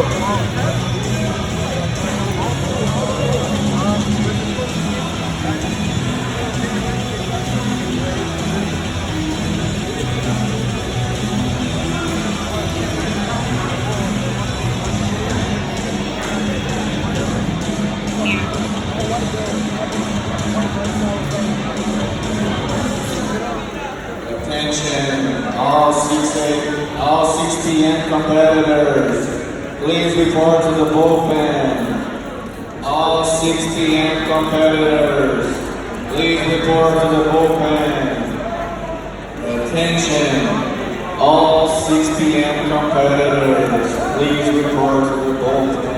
Attention, all 6 p.m. competitors, please report to the bullpen. All 6 p.m. competitors, please report to the bullpen. Attention, all 6 p.m. competitors, please report to the bullpen.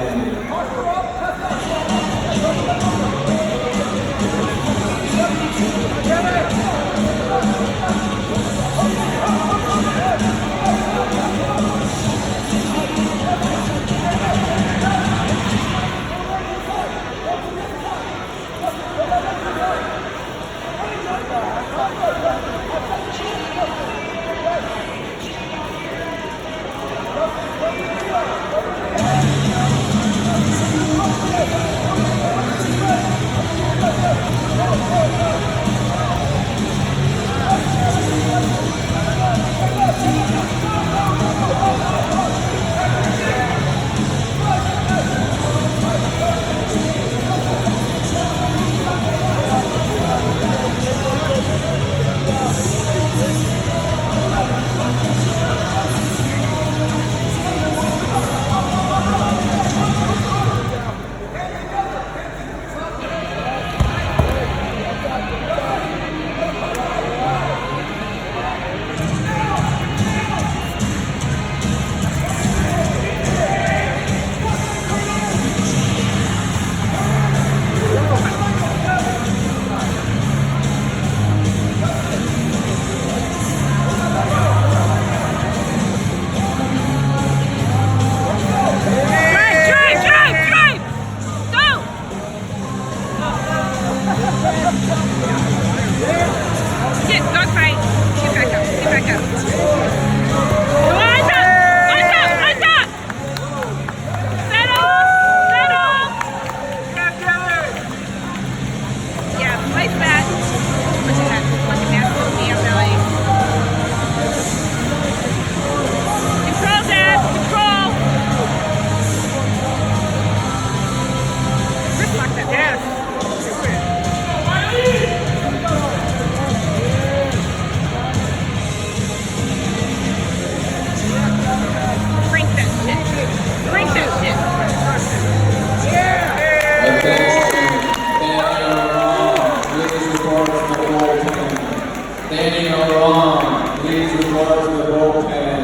Standing on the lawn, please report to the bullpen.